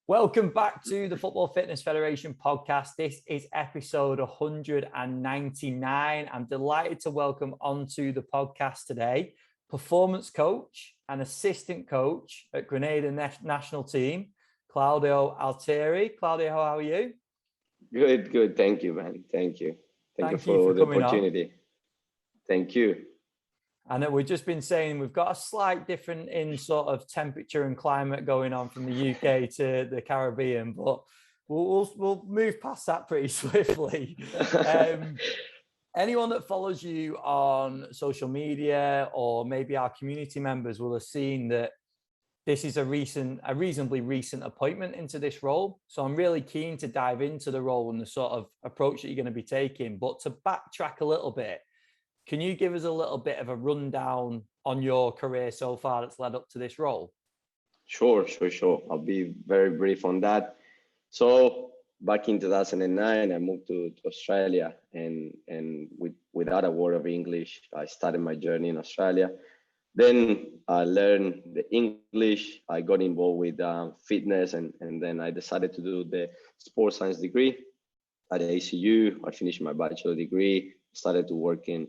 Welcome back to the Football Fitness Federation podcast. This is episode 199. I'm delighted to welcome onto the podcast today performance coach and assistant coach at Grenada national team, Claudio Alteri. Claudio, how are you? Good. Thank you, man. Thank you for the opportunity. Thank you. I know we've just been saying we've got a slight difference in sort of temperature and climate going on from the UK to the Caribbean, but we'll move past that pretty swiftly. Anyone that follows you on social media or maybe our community members will have seen that this is a reasonably recent appointment into this role. So I'm really keen to dive into the role and the sort of approach that you're going to be taking. But to backtrack a little bit, can you give us a little bit of a rundown on your career so far that's led up to this role? Sure. I'll be very brief on that. So back in 2009, I moved to Australia, and without a word of English, I started my journey in Australia. Then I learned the English. I got involved with fitness, and then I decided to do the sports science degree at the ACU. I finished my bachelor degree, started to work in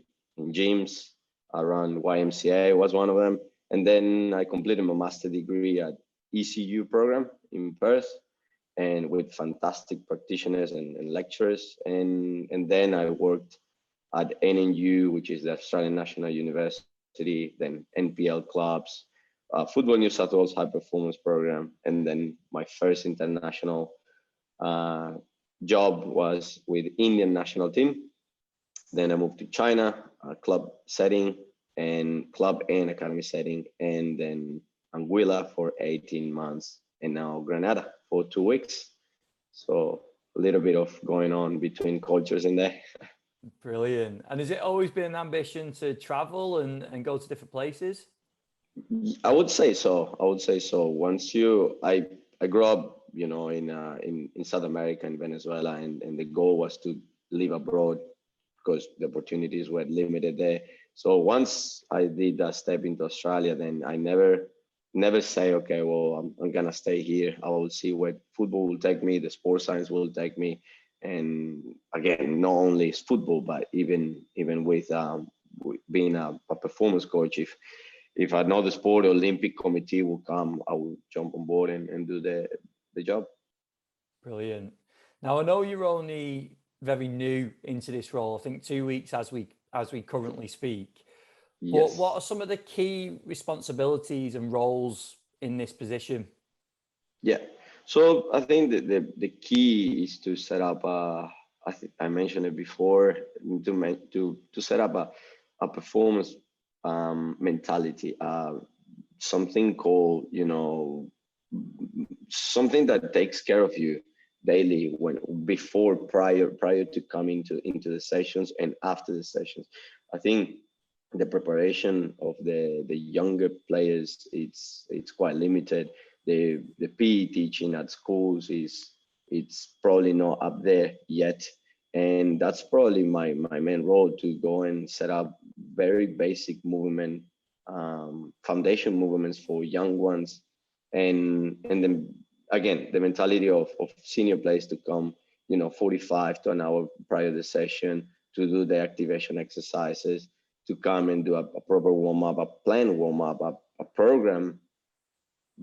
gyms around YMCA was one of them. And then I completed my master degree at ECU program in Perth, and with fantastic practitioners and lecturers. And then I worked at NNU, which is the Australian National University, then NPL clubs, Football New South Wales high performance program. And then my first international job was with Indian national team. Then I moved to China, club setting and club and academy setting, and then Anguilla for 18 months, and now Grenada for 2 weeks. So a little bit of going on between cultures in there. Brilliant. And has it always been an ambition to travel and go to different places? I would say so. Once I grew up, in South America, in Venezuela, and the goal was to live abroad, because the opportunities were limited there. So once I did that step into Australia, then I never say, okay, well, I'm gonna stay here. I will see where football will take me, the sports science will take me. And again, not only is football, but even with being a performance coach, if another sport or Olympic committee will come, I will jump on board and do the job. Brilliant. Now I know you're only very new into this role, I think 2 weeks as we currently speak. Yes. But what are some of the key responsibilities and roles in this position? Yeah. So I think that the key is to set up I mentioned it before, to set up a performance mentality, something called, something that takes care of you daily, prior to coming into the sessions and after the sessions. I think the preparation of the younger players, it's quite limited. The PE teaching at schools it's probably not up there yet, and that's probably my main role, to go and set up very basic movement, foundation movements for young ones, and then again, the mentality of senior players to come, 45 to an hour prior to the session, to do the activation exercises, to come and do a proper warm-up, a planned warm-up, a program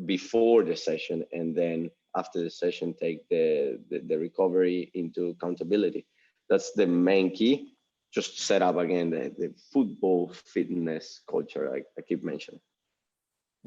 before the session, and then after the session, take the recovery into accountability. That's the main key, just to set up, again, the football fitness culture I keep mentioning.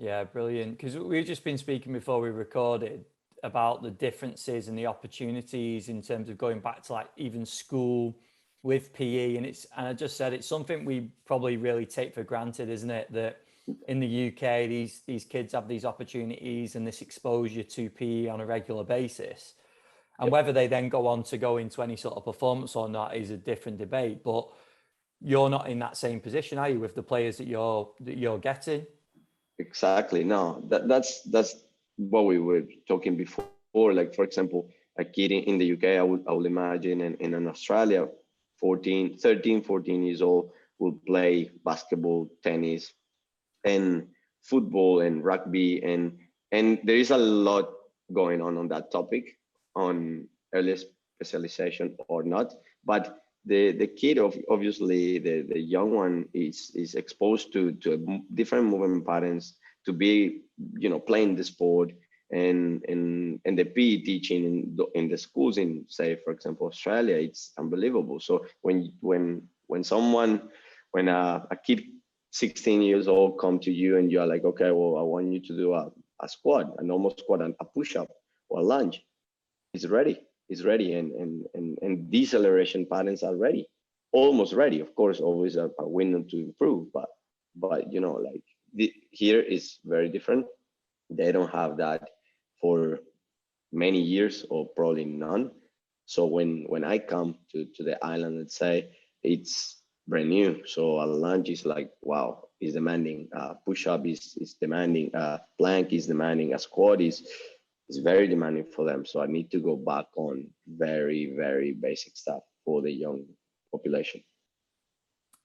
Yeah, brilliant. Because we've just been speaking before we recorded about the differences and the opportunities in terms of going back to like even school with PE. And I just said, it's something we probably really take for granted, isn't it? That in the UK, these kids have these opportunities and this exposure to PE on a regular basis. And whether they then go on to go into any sort of performance or not is a different debate. But you're not in that same position, are you, with the players that you're getting? Exactly. No, that's what we were talking before. Like, for example, a kid in the UK, I would imagine, and in Australia, 13, 14 years old, will play basketball, tennis, and football and rugby, and there is a lot going on that topic on early specialization or not. But the kid of obviously the young one is exposed to different movement patterns, to be playing the sport, and the PE teaching in the schools in, say, for example, Australia, it's unbelievable. So when someone, when a kid 16 years old come to you and you're like, okay, well, I want you to do a squat, a normal squat, and a push-up or a lunge, it's ready, and deceleration patterns are ready, almost ready. Of course, always a window to improve, but like here is very different. They don't have that for many years, or probably none. So when I come to the island, let's say, it's brand new. So a lunge is like, wow, is demanding. Push up is demanding. Plank is demanding. A squat is very demanding for them. So I need to go back on very, very basic stuff for the young population.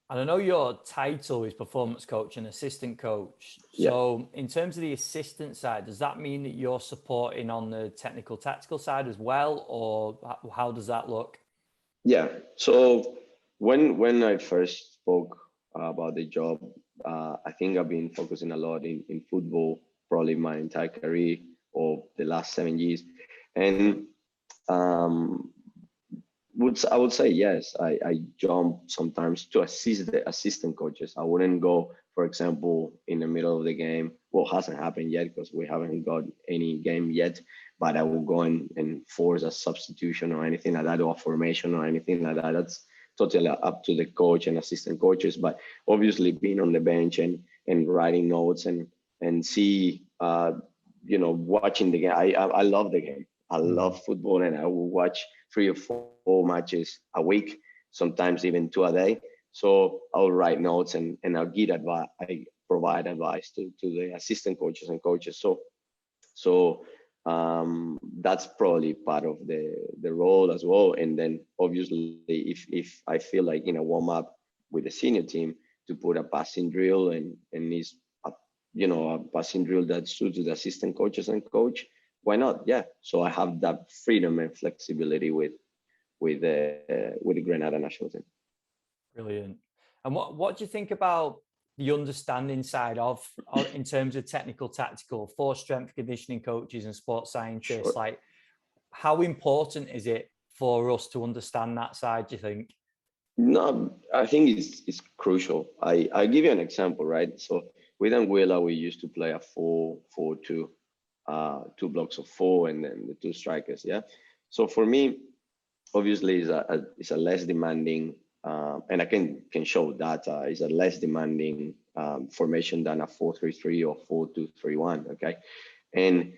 And I know your title is performance coach and assistant coach. So in terms of the assistant side, does that mean that you're supporting on the technical tactical side as well, or how does that look? Yeah. So when I first spoke about the job, I think I've been focusing a lot in football, probably my entire career or the last 7 years. And I would say yes. I jump sometimes to assist the assistant coaches. I wouldn't go, for example, in the middle of the game. Well, hasn't happened yet because we haven't got any game yet. But I will go and force a substitution or anything like that, or a formation or anything like that. That's totally up to the coach and assistant coaches. But obviously, being on the bench and writing notes and see, watching the game. I love the game. I love football, and I will watch 3 or 4 matches a week, sometimes even 2 a day. So I'll write notes and I'll give advice. I provide advice to the assistant coaches and coaches. So that's probably part of the role as well. And then obviously, if I feel like in a warm up with the senior team to put a passing drill and is a passing drill that suits the assistant coaches and coach, why not? Yeah. So I have that freedom and flexibility with the Grenada national team. Brilliant. And what do you think about the understanding side of in terms of technical tactical for strength conditioning coaches and sports scientists? Sure. Like, how important is it for us to understand that side, do you think? No, I think it's crucial. I give you an example, right? So with Anguilla, we used to play a 4-4-2, 2 blocks of 4, and then the 2 strikers. Yeah. So for me, obviously, it's a less demanding, and I can show data. It's a less demanding formation than a 4-3-3 or 4-2-3-1. Okay, and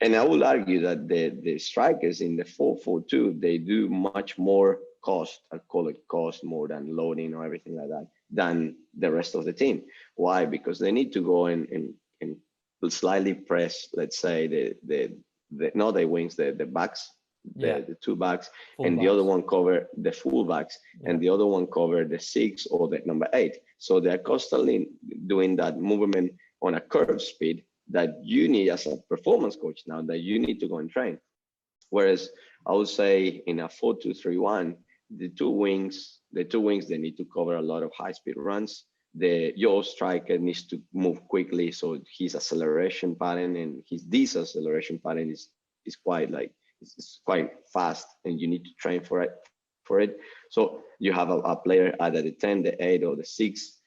I will argue that the strikers in the 4-4-2, they do much more cost. I call it cost more than loading or everything like that than the rest of the team. Why? Because they need to go and slightly press, let's say, not the wings, the backs, the 2 backs, Full and backs. the other one cover the full backs, and the other one cover the 6 or the number 8. So they're constantly doing that movement on a curve speed that you need as a performance coach now, that you need to go and train. Whereas I would say in a 4-2-3-1, the two wings, they need to cover a lot of high speed runs. Your striker needs to move quickly, so his acceleration pattern and his deceleration pattern is quite it's quite fast, and you need to train for it. So you have a player either the 10, the 8, or the 6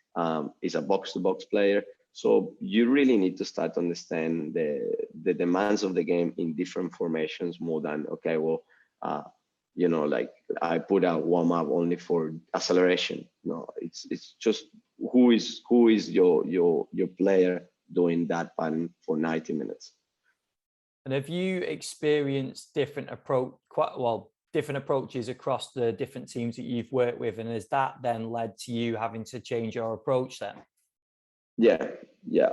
is a box to box player. So you really need to start to understand the demands of the game in different formations more than, okay, well, like I put a warm up only for acceleration. No, it's just who is your player doing that pattern for 90 minutes. And have you experienced different approaches across the different teams that you've worked with, and has that then led to you having to change your approach then? Yeah.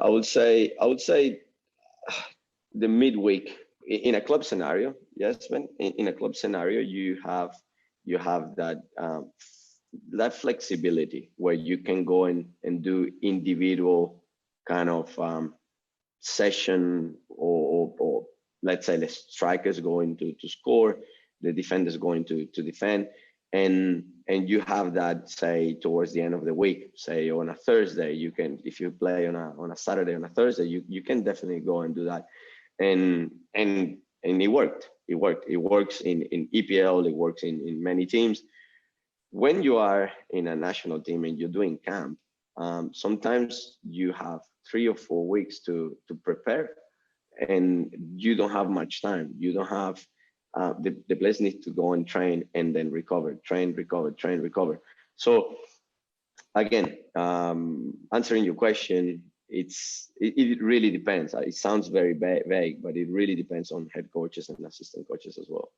I would say the midweek in a club scenario. Yes, man. In a club scenario, you have that that flexibility where you can go and do individual kind of session or let's say the strikers going to score, the defenders going to defend, and you have that, say, towards the end of the week, say on a Thursday, you can, if you play on a Saturday, on a Thursday, you can definitely go and do that. And it worked. It works in EPL, it works in many teams. When you are in a national team and you're doing camp, sometimes you have 3 or 4 weeks to prepare, and you don't have much time. You don't have the players need to go and train and then recover, train, recover. So again, answering your question, it really depends. It sounds very vague, but it really depends on head coaches and assistant coaches as well.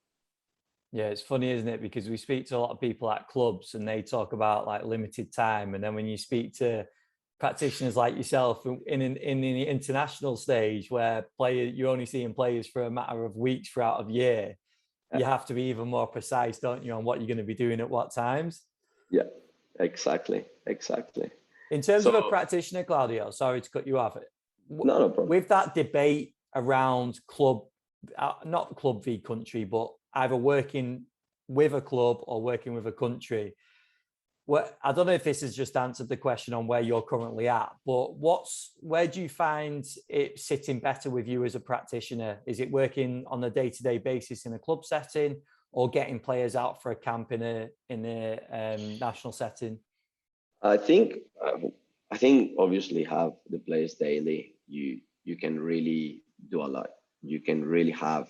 Yeah, it's funny, isn't it? Because we speak to a lot of people at clubs and they talk about like limited time. And then when you speak to practitioners like yourself in the international stage, where you're only seeing players for a matter of weeks throughout a year, you have to be even more precise, don't you, on what you're going to be doing at what times? Yeah, exactly. In terms of a practitioner, Claudio, sorry to cut you off. No problem. With that debate around club, not club v country, but either working with a club or working with a country, I don't know if this has just answered the question on where you're currently at, but where do you find it sitting better with you as a practitioner? Is it working on a day-to-day basis in a club setting, or getting players out for a camp in a national setting? I think obviously have the players daily. You can really do a lot. You can really have,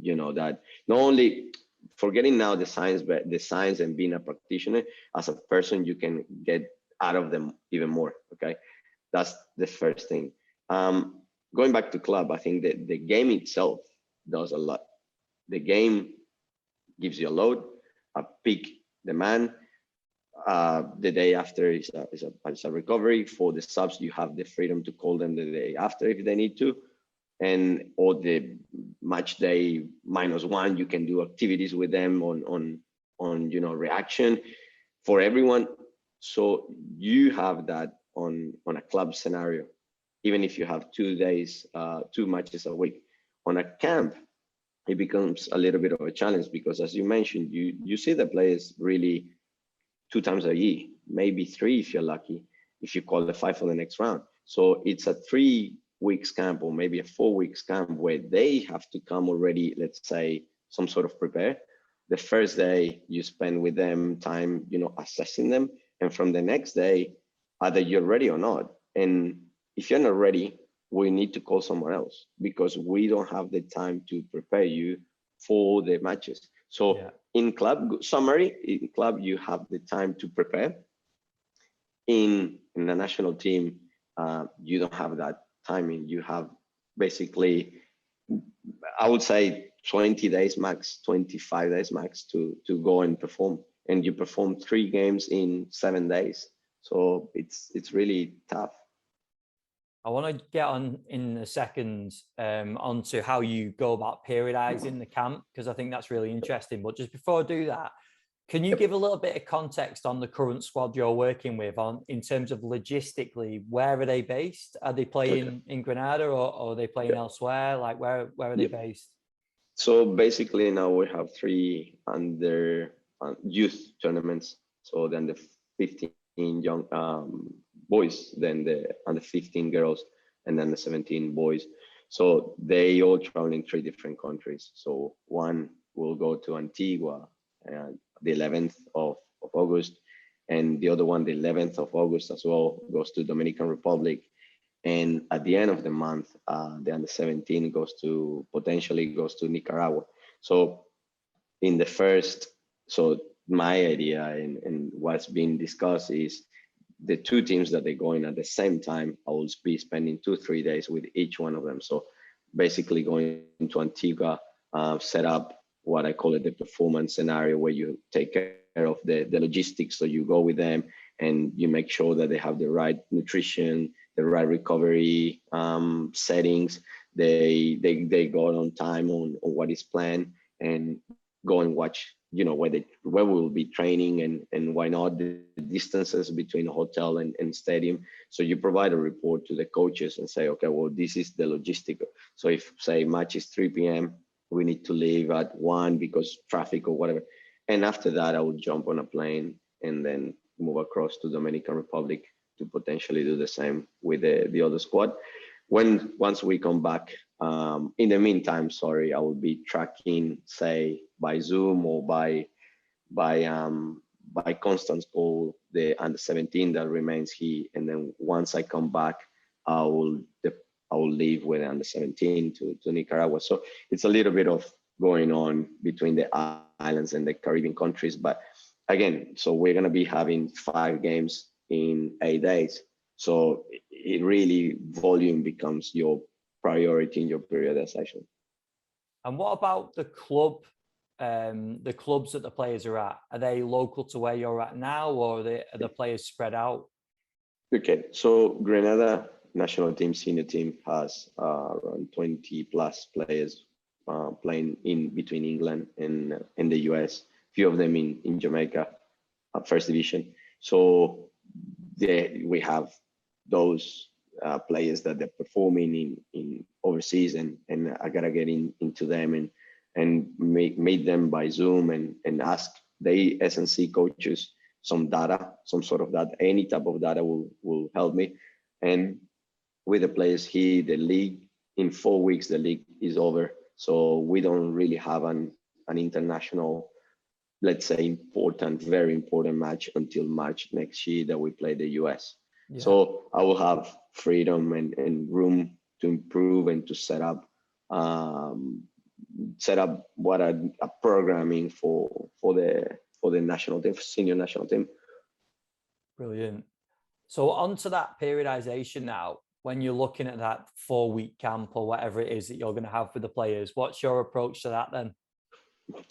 that not only forgetting now the science and being a practitioner, as a person, you can get out of them even more. Okay, that's the first thing. Going back to club, I think that the game itself does a lot. The game gives you a load, a peak demand. The day after is a recovery. For the subs, you have the freedom to call them the day after if they need to, or the match day -1, you can do activities with them on reaction for everyone. So you have that on a club scenario, even if you have 2 days, 2 matches a week. On a camp, it becomes a little bit of a challenge, because as you mentioned, you see the players really 2 times a year, maybe 3 if you're lucky, if you qualify for the next round. So it's a 3 weeks camp, or maybe a 4 weeks camp, where they have to come already, let's say, some sort of prepare. The first day you spend with them time, assessing them. And from the next day, either you're ready or not. And if you're not ready, we need to call someone else, because we don't have the time to prepare you for the matches. So in club, summary, in club, you have the time to prepare. In the national team, you don't have that timing. You have basically, I would say 20 days max, 25 days max to go and perform. And you perform 3 games in 7 days. So it's really tough. I want to get on in a second onto how you go about periodizing the camp, because I think that's really interesting. But just before I do that, can you give a little bit of context on the current squad you're working with, in terms of logistically, where are they based? Are they playing in Grenada, or are they playing elsewhere? Like where are they based? So basically now we have 3 under youth tournaments. So then the 15 young boys, then the under 15 girls, and then the 17 boys. So they all travel in 3 different countries. So one will go to Antigua the 11th of August, and the other one, the 11th of August as well, goes to Dominican Republic. And at the end of the month, the under 17 potentially goes to Nicaragua. So in the first, so my idea and what's being discussed is the 2 teams that they're going at the same time, I will be spending 2-3 days with each one of them. So basically going to Antigua, set up what I call it the performance scenario, where you take care of the logistics. So you go with them and you make sure that they have the right nutrition, the right recovery settings. They go on time on what is planned, and go and watch where we'll be training, and why not, the distances between hotel and stadium. So you provide a report to the coaches and say, okay, well, this is the logistic. So if, say, match is 3 p.m., we need to leave at 1 because traffic or whatever. And after that, I would jump on a plane and then move across to Dominican Republic to potentially do the same with the other squad. Once we come back, in the meantime, I will be tracking, say, by Zoom or by constance call, the under 17 that remains here. And then once I come back, I will leave with under 17 to Nicaragua. So it's a little bit of going on between the islands and the Caribbean countries. But again, so we're going to be having 5 games in 8 days. So it really, volume becomes your priority in your periodization. And what about the clubs that the players are at? Are they local to where you're at now, or are the players spread out? Okay, so Grenada national team, senior team, has around 20 plus players playing in between England and the US, few of them in Jamaica, first division. So we have those players that they're performing in overseas, and I gotta get into them and meet them by Zoom and ask the SNC coaches some data, some sort of data, any type of data will help me. And with the players here, the league, in 4 weeks, the league is over. So we don't really have an international, let's say, very important match until March next year that we play the US. Yeah. So I will have freedom and room to improve and to set up what a programming for the national team, senior national team. Brilliant. So onto that periodization now. When you're looking at that 4-week camp or whatever it is that you're going to have for the players, what's your approach to that then?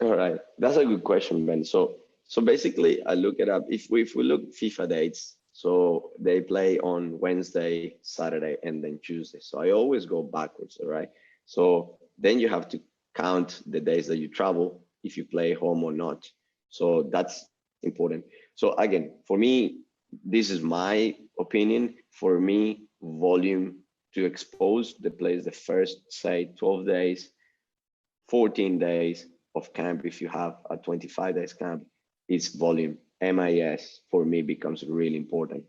All right, that's a good question, Ben. So basically, I look it up. If we look FIFA dates, so they play on Wednesday, Saturday, and then Tuesday. So I always go backwards, all right? So then you have to count the days that you travel, if you play home or not. So that's important. So again, for me, this is my opinion. For me, volume to expose the players the first, say, 12 days, 14 days of camp, if you have a 25 days camp, is volume. MIS for me becomes really important.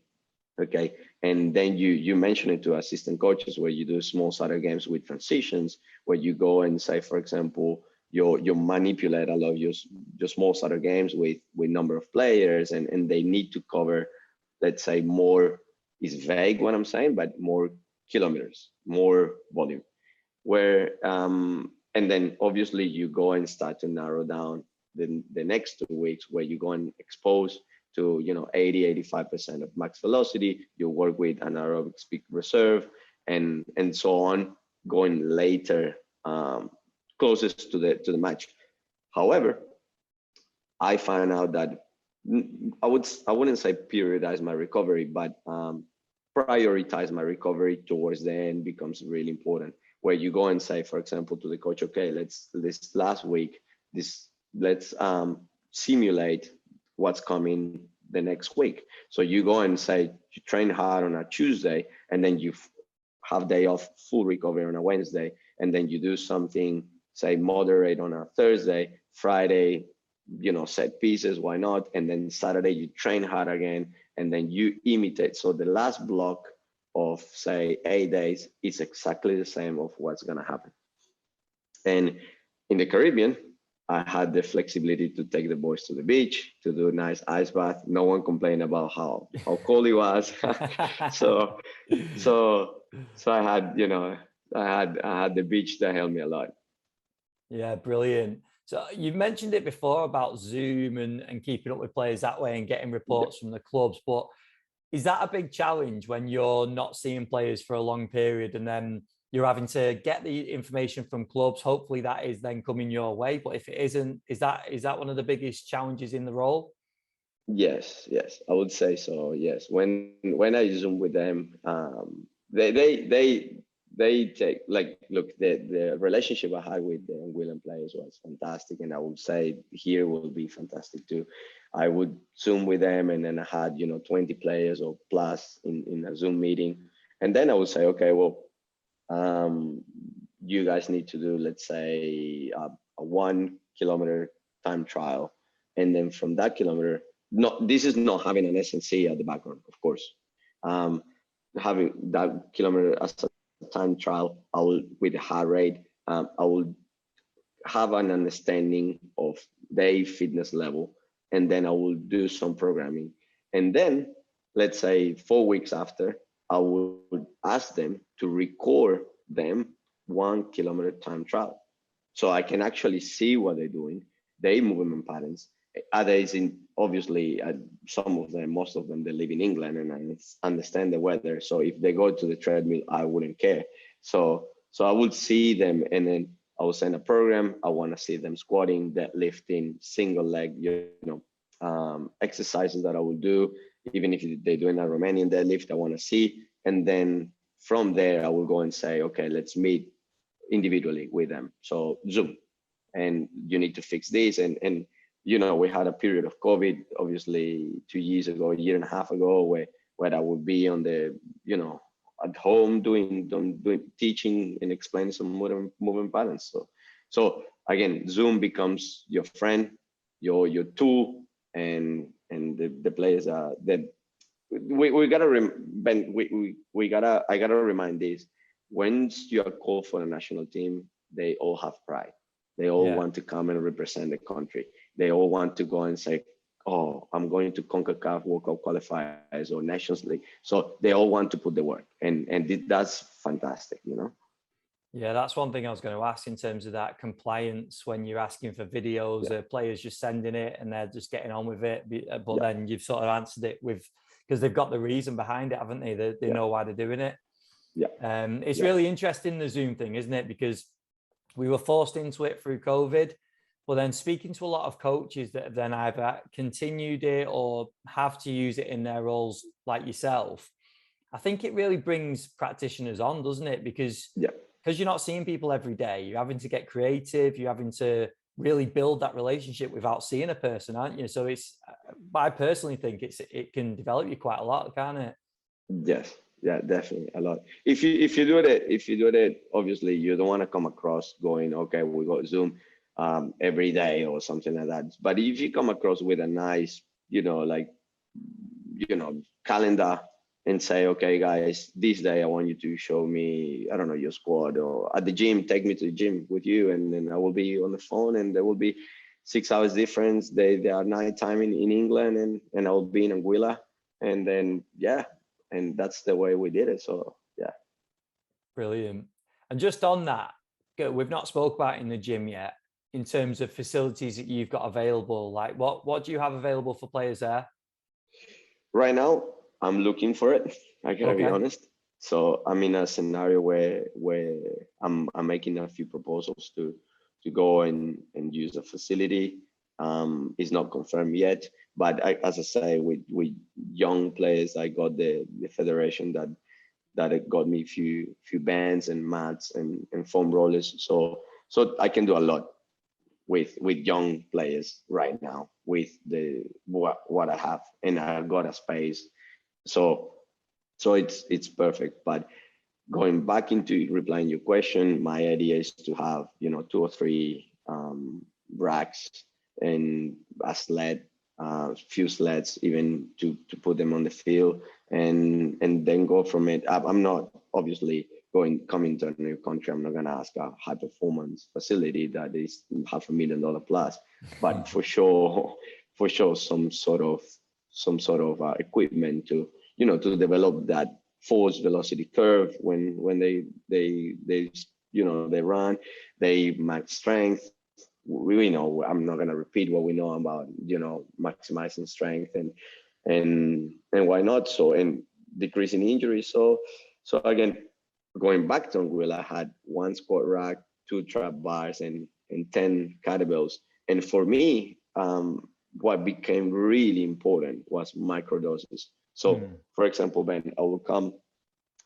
Okay, and then you mention it to assistant coaches, where you do small Saturday games with transitions, where you go and say, for example, you manipulate a lot of your small Saturday games with number of players, and they need to cover, let's say, more, is vague what I'm saying, but more kilometers, more volume. Where and then obviously you go and start to narrow down the next 2 weeks, where you go and expose to 80-85% of max velocity. You work with anaerobic speed reserve and so on, going later, closest to the match. However, I find out that I wouldn't say periodize my recovery, but prioritize my recovery towards the end becomes really important. Where you go and say, for example, to the coach, okay, let's simulate what's coming the next week. So you go and say, you train hard on a Tuesday, and then you have day off, full recovery on a Wednesday, and then you do something, say, moderate on a Thursday, Friday, set pieces, why not? And then Saturday you train hard again, and then you imitate. So the last block of, say, 8 days is exactly the same of what's gonna happen. And in the Caribbean, I had the flexibility to take the boys to the beach, to do a nice ice bath. No one complained about how cold it was. so I had, I had the beach that helped me a lot. Yeah, brilliant. So you've mentioned it before about Zoom and keeping up with players that way and getting reports from the clubs, but is that a big challenge when you're not seeing players for a long period and then you're having to get the information from clubs? Hopefully that is then coming your way, but if it isn't, is that one of the biggest challenges in the role? Yes, I would say so. Yes, when I Zoom with them, they they take, like, look, the relationship I had with the Anguillan players was fantastic, and I would say here will be fantastic too. I would Zoom with them, and then I had 20 players or plus in a Zoom meeting, and then I would say, okay, well, you guys need to do, let's say, a 1 kilometer time trial, and then from that kilometer, this is not having an SNC at the background, of course. Having that kilometer as a time trial, I will, with the heart rate, I will have an understanding of their fitness level, and then I will do some programming. And then, let's say 4 weeks after, I would ask them to record them 1 kilometer time trial, so I can actually see what they're doing, their movement patterns. Others, in obviously, some of them, most of them, they live in England, and I understand the weather. So if they go to the treadmill, I wouldn't care. So I would see them, and then I will send a program. I want to see them squatting, deadlifting, single leg, exercises that I will do. Even if they're doing a Romanian deadlift, I want to see. And then from there, I will go and say, okay, let's meet individually with them. So Zoom, and you need to fix this. And we had a period of COVID, obviously 2 years ago, a year and a half ago, where I would be on the, at home doing teaching and explaining some movement patterns. So again, Zoom becomes your friend, your tool, and the players are that we gotta I gotta remind this: once you are called for the national team, they all have pride. They all want to come and represent the country. They all want to go and say, oh, I'm going to CONCACAF World Cup qualifiers or Nations League. So they all want to put the work, and that's fantastic, Yeah, that's one thing I was going to ask in terms of that compliance. When you're asking for videos, players just sending it and they're just getting on with it. But then you've sort of answered it with, because they've got the reason behind it, haven't they? They know why they're doing it. It's really interesting, the Zoom thing, isn't it? Because we were forced into it through COVID, but then speaking to a lot of coaches that have then either continued it or have to use it in their roles, like yourself, I think it really brings practitioners on, doesn't it? Because you're not seeing people every day, you're having to get creative, you're having to really build that relationship without seeing a person, aren't you? So I personally think it can develop you quite a lot, can't it? Yes. Yeah, definitely a lot. If you do it, obviously you don't want to come across going, okay, we got Zoom every day or something like that. But if you come across with a nice, calendar, and say, okay, guys, this day I want you to show me, I don't know, your squad, or at the gym, take me to the gym with you, and then I will be on the phone, and there will be 6 hours difference. They are nighttime in England, and I will be in Anguilla, and then and that's the way we did it. So Brilliant. And just on that, we've not spoke about in the gym yet, in terms of facilities that you've got available. Like what do you have available for players there? Right now, I'm looking for it. I gotta be honest. So I'm in a scenario where I'm making a few proposals to go and use a facility. It's not confirmed yet, but as I say, with young players, I got the federation that it got me few bands and mats and foam rollers. So I can do a lot with young players right now with what I have, and I got a space. So it's perfect. But going back into replying your question, my idea is to have 2 or 3 racks and a sled, few sleds, even to put them on the field, and then go from it. I'm not obviously coming to a new country. I'm not going to ask a high performance facility that is $500,000 plus, but for sure some sort of equipment to to develop that force velocity curve when they run, they max strength. We know, I'm not going to repeat what we know about maximizing strength and why not, so, and decreasing injuries. So again, going back to Anguilla, I had 1 squat rack, 2 trap bars, and 10 kettlebells. And for me, what became really important was microdoses. So for example, Ben, I will come,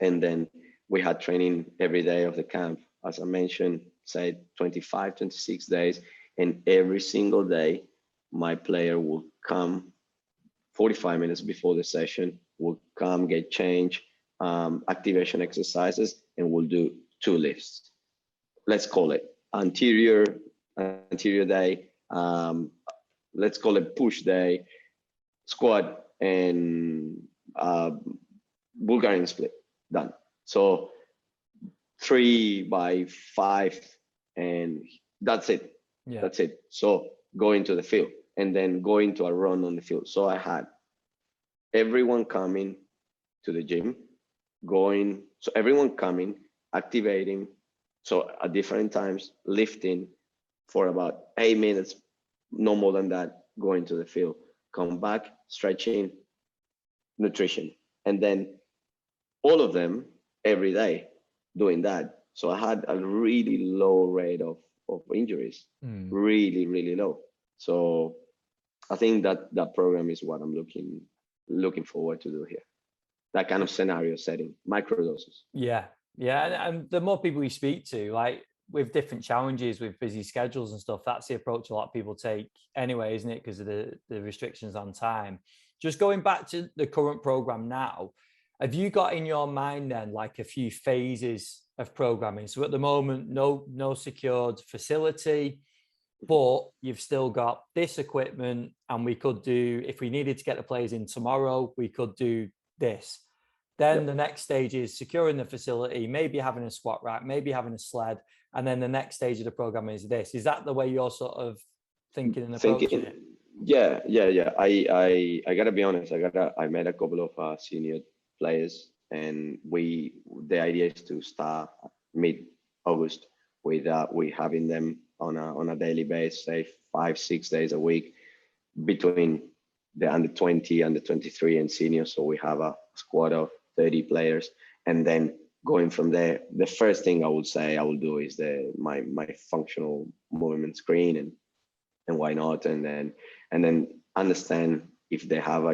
and then we had training every day of the camp, as I mentioned, say 25, 26 days. And every single day, my player will come 45 minutes before the session, will come get changed, activation exercises, and we'll do 2 lifts. Let's call it anterior day, let's call it push day, squat, and Bulgarian split. Done. So 3x5, and that's it. Yeah. That's it. So go into the field and then go into a run on the field. So I had everyone coming to the gym, so everyone coming, activating, so at different times, lifting for about 8 minutes, no more than that, going to the field, come back, stretching, nutrition, and then all of them every day doing that. So I had a really low rate of injuries, really, really low. So I think that program is what I'm looking forward to do here. That kind of scenario setting, microdoses. Yeah. And the more people we speak to, like with different challenges, with busy schedules and stuff, that's the approach a lot of people take anyway, isn't it? Because of the restrictions on time. Just going back to the current program now, have you got in your mind then like a few phases of programming? So at the moment, no secured facility, but you've still got this equipment, and we could do, if we needed to get the players in tomorrow, we could do this. Then the next stage is securing the facility, maybe having a squat rack, maybe having a sled, and then the next stage of the program is this. Is that the way you're sort of thinking and approaching it? Yeah. I gotta be honest. I met a couple of senior players, and the idea is to start mid-August with we having them on a daily basis, say 5-6 days a week between the under 20, under 23, and seniors. So we have a squad of 30 players, and then going from there, the first thing I would say I will do is my functional movement screen, and why not, and then understand if they have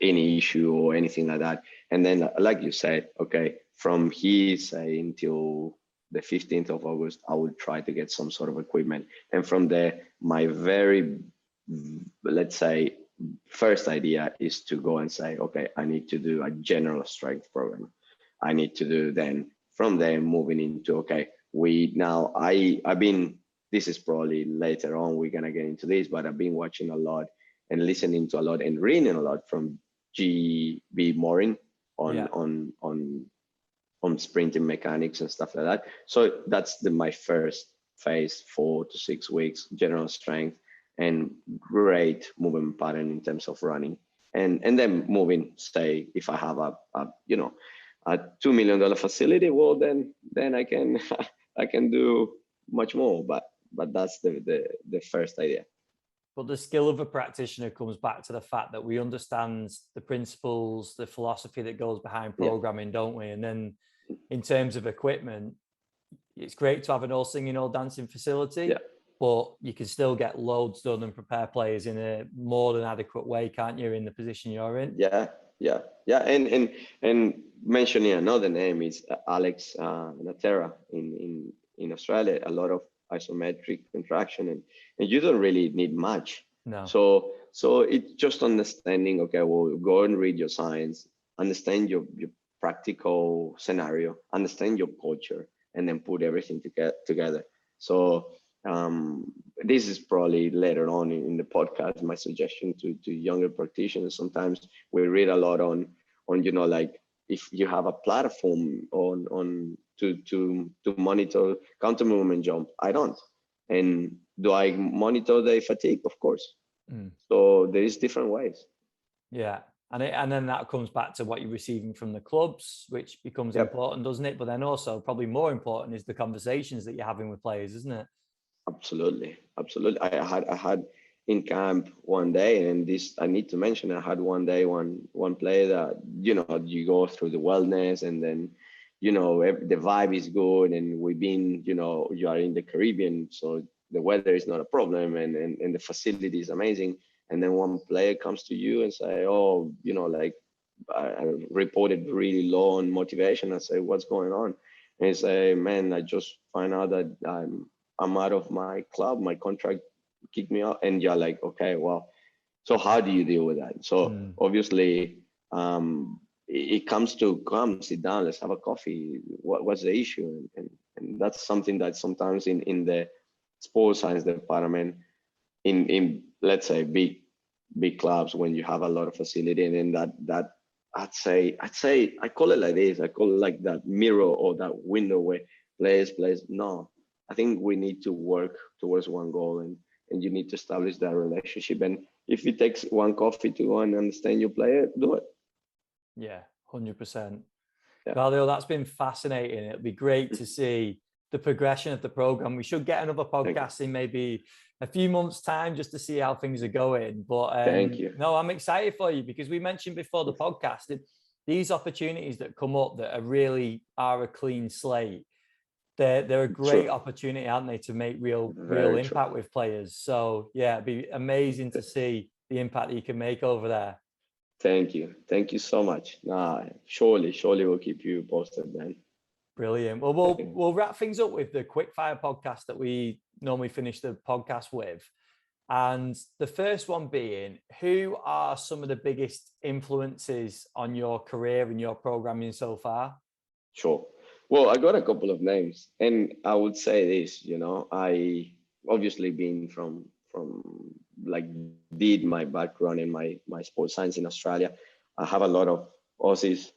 any issue or anything like that. And then, like you said, okay, from here, say until the 15th of August, I will try to get some sort of equipment. And from there, my very, let's say, first idea is to go and say, okay, I need to do a general strength program. I need to do then from there moving into, okay, this is probably later on, we're going to get into this, but I've been watching a lot and listening to a lot and reading a lot from GB Morin on sprinting mechanics and stuff like that. So that's my first phase, 4 to 6 weeks, general strength and great movement pattern in terms of running. And then moving, say, if I have a $2 million facility, well, then I can do much more. But that's the first idea. But the skill of a practitioner comes back to the fact that we understand the principles, the philosophy that goes behind programming, don't we? And then in terms of equipment, it's great to have an all singing, all dancing facility, but you can still get loads done and prepare players in a more than adequate way, can't you, in the position you're in? Yeah. And mentioning another name is Alex Natera in Australia. A lot of isometric contraction, and you don't really need much. No. So it's just understanding, okay, well, go and read your science, understand your practical scenario, understand your culture, and then put everything together. So this is probably later on in the podcast, my suggestion to younger practitioners. Sometimes we read a lot on like if you have a platform on to monitor counter movement jump. I don't. And do I monitor the fatigue? Of course. So there is different ways. Yeah. And then that comes back to what you're receiving from the clubs, which becomes important, doesn't it? But then also probably more important is the conversations that you're having with players, isn't it? Absolutely. I had in camp one day, and this I need to mention, I had one day one player that you go through the wellness, and then the vibe is good, and we've been you are in the Caribbean, so the weather is not a problem, and the facility is amazing. And then one player comes to you and say, oh, like I reported really low on motivation. I say, what's going on? And he say, man, I just find out that I'm out of my club. My contract kicked me out. And you're like, okay, well, so how do you deal with that? So obviously, it comes to come, sit down, let's have a coffee. What's the issue? And that's something that sometimes in the sports science department, in let's say big clubs, when you have a lot of facility, and then that I'd say I call it like this. I call it like that mirror or that window where players. No, I think we need to work towards one goal, and you need to establish that relationship. And if it takes one coffee to go and understand your player, do it. Yeah, 100%. Yeah. Claudio, that's been fascinating. It'll be great to see the progression of the program. We should get another podcast in maybe a few months' time just to see how things are going. But thank you. No, I'm excited for you because we mentioned before the podcast that these opportunities that come up that are a clean slate. They're a great opportunity, aren't they, to make real impact with players. So yeah, it'd be amazing to see the impact that you can make over there. Thank you so much. Surely we'll keep you posted, man. Brilliant. Well, we'll wrap things up with the quickfire podcast that we normally finish the podcast with. And the first one being, who are some of the biggest influences on your career and your programming so far? Sure. Well, I got a couple of names, and I would say this, I obviously been from like did my background in my sports science in Australia. I have a lot of Aussies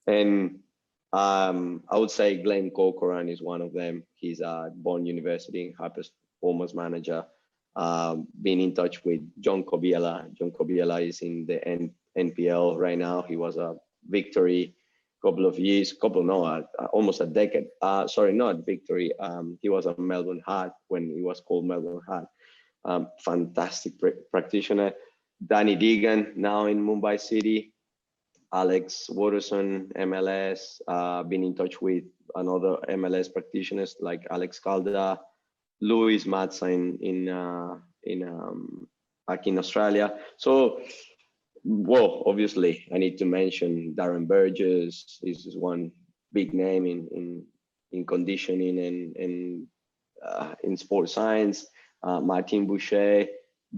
and I would say Glenn Corcoran is one of them. He's at Bond University, high performance manager. Been in touch with John Kobiela. John Kobiela is in the NPL right now. He was a Victory almost a decade. Sorry, not Victory. He was a Melbourne Heart when he was called Melbourne Heart. Fantastic practitioner. Danny Deegan, now in Mumbai City. Alex Watterson, MLS. Been in touch with another MLS practitioners like Alex Calda, Louis Matza back in Australia. So, well, obviously, I need to mention Darren Burgess. This is one big name in conditioning and in sports science. Martin Boucher,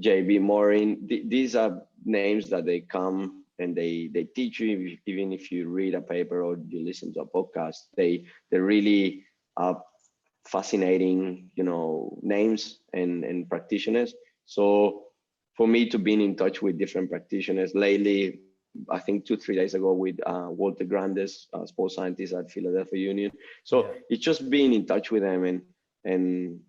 JB Morin. These are names that they come and they teach you. Even if you read a paper or you listen to a podcast, they really are fascinating, names and practitioners. So for me to be in touch with different practitioners lately, I think 2-3 days ago with Walter Grandes, sports scientist at Philadelphia Union. So it's just being in touch with them and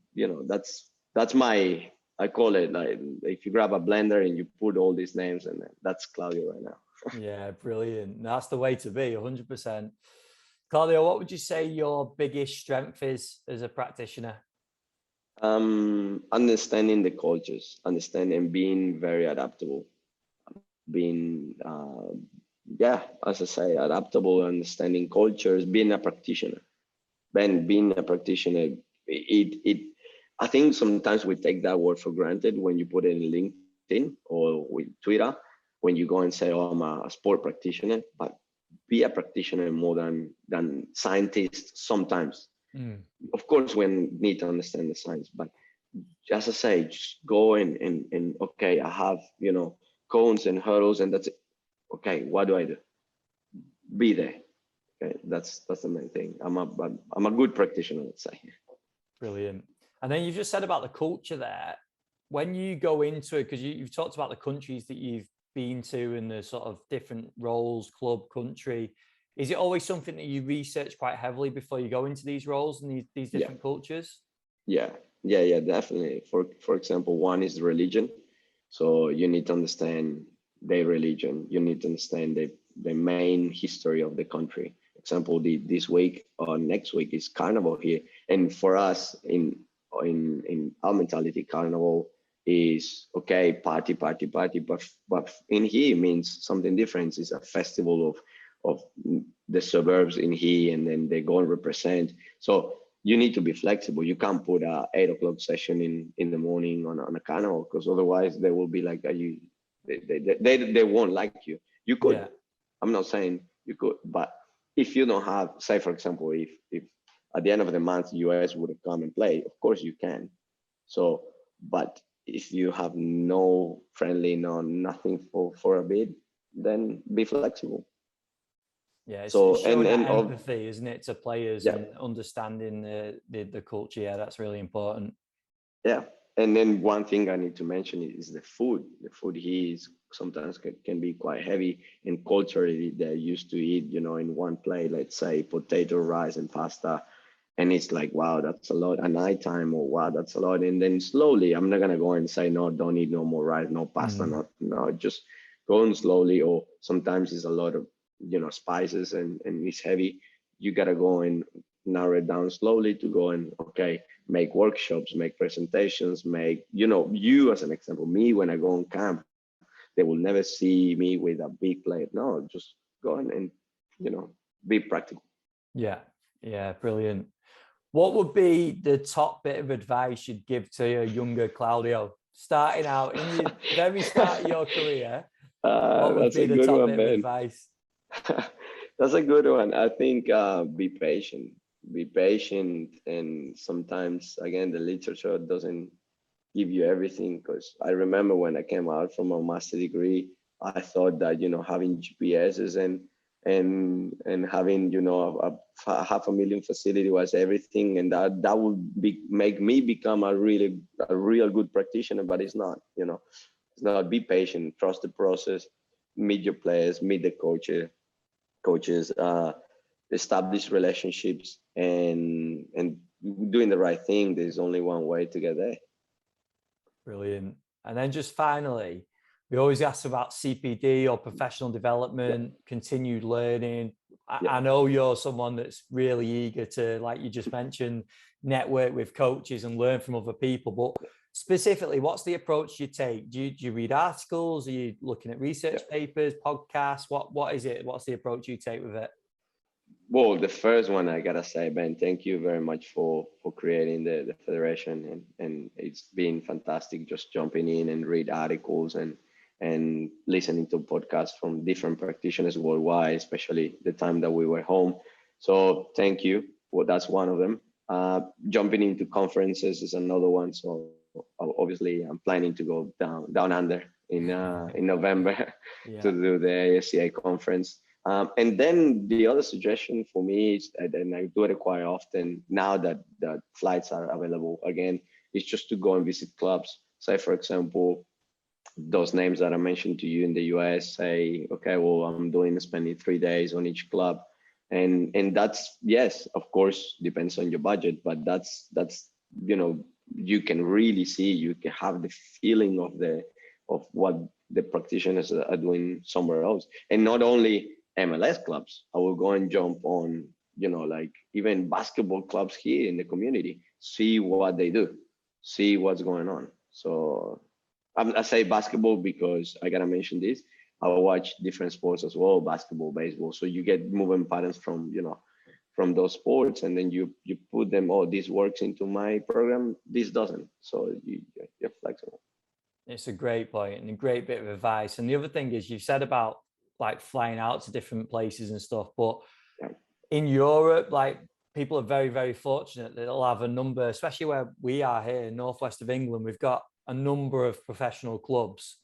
that's my, I call it like if you grab a blender and you put all these names and that's Claudio right now. Yeah, brilliant. That's the way to be, 100%. Claudio, what would you say your biggest strength is as a practitioner? Understanding the cultures, understanding, being very adaptable, being as I say, adaptable, understanding cultures, being a practitioner. Being a practitioner, I think sometimes we take that word for granted when you put it in LinkedIn or with Twitter, when you go and say, oh, I'm a sport practitioner, but be a practitioner more than scientist sometimes. Of course, we need to understand the science, but as I say, just go and okay, I have, cones and hurdles and that's it. Okay, what do I do? Be there. Okay, that's the main thing. I'm a good practitioner, let's say. Brilliant. And then you just said about the culture there. When you go into it, because you've talked about the countries that you've been to and the sort of different roles, club, country, is it always something that you research quite heavily before you go into these roles and these different cultures? Yeah, definitely. For example, one is religion. So you need to understand their religion. You need to understand the main history of the country. Example, this week or next week is Carnival here. And for us in our mentality, Carnival is okay, party, but in here means something different. It's a festival of the suburbs in here, and then they go and represent. So you need to be flexible. You can't put a 8 o'clock session in the morning on a Carnival, because otherwise they will be like, they won't like you. You could, I'm not saying you could, but if you don't have, say for example, if at the end of the month US would have come and play, of course you can. So, but if you have no friendly, no nothing for a bid, then be flexible. Yeah, it's So showing that and empathy, isn't it, to players yeah, and understanding the culture. Yeah, that's really important. yeah. And then one thing I need to mention is the food. The food here is sometimes can be quite heavy, and culturally they're used to eat, in one plate, let's say potato, rice, and pasta. And it's like, wow, that's a lot at night time, or wow, that's a lot. And then slowly, I'm not gonna go and say, no, don't eat no more rice, no pasta, no, just going slowly. Or sometimes it's a lot of, spices and it's heavy. You gotta go and narrow it down slowly to go and, okay, make workshops, make presentations, you as an example, me when I go on camp, they will never see me with a big plate. No, just go and be practical. Yeah, yeah, brilliant. What would be the top bit of advice you'd give to a younger Claudio starting out in the very start of your career? What would That's be a the good top one, bit of man. advice? That's a good one. I think be patient. Be patient, and sometimes again the literature doesn't give you everything. Because I remember when I came out from a master degree, I thought that having GPSs and having a 500,000 facility was everything, and that would make me become a real good practitioner. But it's not. It's not. Be patient. Trust the process. Meet your players. Meet the coaches, establish relationships, and doing the right thing. There's only one way to get there. Brilliant. And then just finally, we always ask about CPD or professional development, continued learning. I know you're someone that's really eager to, like you just mentioned, network with coaches and learn from other people. But specifically, what's the approach you take? Do you read articles? Are you looking at research papers, podcasts? What is it? What's the approach you take with it? Well, the first one, I gotta say, Ben, thank you very much for creating the federation, and it's been fantastic just jumping in and read articles and listening to podcasts from different practitioners worldwide, especially the time that we were home. So thank you. Well, that's one of them. Jumping into conferences is another one. So obviously, I'm planning to go down under in November to do the ASCA conference. And then the other suggestion for me is, and I do it quite often now that the flights are available again, is just to go and visit clubs. Say, for example, those names that I mentioned to you in the US, say, okay, well, I'm spending 3 days on each club. And that's, yes, of course, depends on your budget, but that's, you can really see, you can have the feeling of what the practitioners are doing somewhere else. And not only MLS clubs, I will go and jump on, like even basketball clubs here in the community, see what they do, see what's going on. So I say basketball because I gotta mention this. I watch different sports as well, basketball, baseball. So you get moving patterns from those sports, and then you put them. Oh, this works into my program. This doesn't. So you're flexible. It's a great point and a great bit of advice. And the other thing is, you said about like flying out to different places and stuff, but in Europe, like people are very, very fortunate that they'll have a number, especially where we are here, northwest of England, we've got a number of professional clubs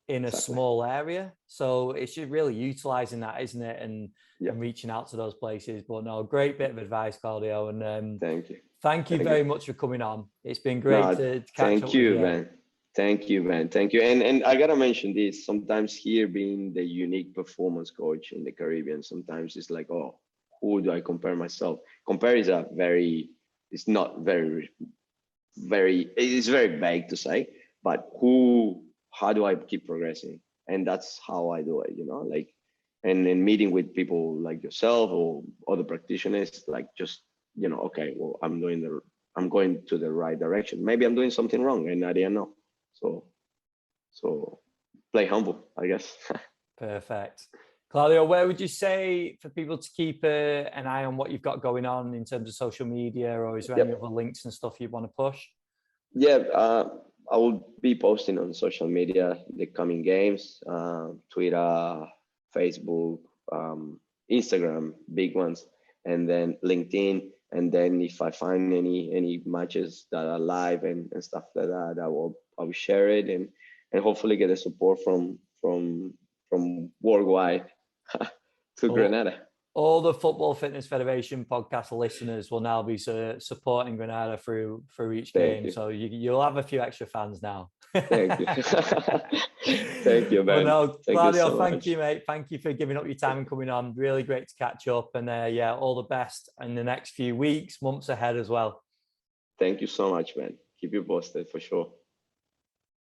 in a small area. So it's just really utilizing that, isn't it? And reaching out to those places. But no, great bit of advice, Claudio. And thank you. Thank you very much for coming on. It's been great to catch up with you. Man. Thank you, man. Thank you. And I gotta mention this. Sometimes here, being the unique performance coach in the Caribbean, sometimes it's like, oh, who do I compare myself? Compare is it's not very, it's very vague to say, but how do I keep progressing? And that's how I do it, like, and then meeting with people like yourself or other practitioners, like just, okay, well, I'm going to the right direction. Maybe I'm doing something wrong and I didn't know. So play humble, I guess. Perfect. Claudio, where would you say for people to keep an eye on what you've got going on in terms of social media, or is there any other links and stuff you want to push? Yeah, I will be posting on social media the coming games, Twitter, Facebook, Instagram, big ones, and then LinkedIn. And then if I find any matches that are live and stuff like that, I will share it and hopefully get the support from worldwide to Grenada. All the Football Fitness Federation podcast listeners will now be supporting Grenada through each game. So you'll have a few extra fans now. Thank you. Thank you, man. Well, no, Claudio, thank you, mate. Thank you for giving up your time and coming on. Really great to catch up. And yeah, all the best in the next few weeks, months ahead as well. Thank you so much, man. Keep you posted for sure.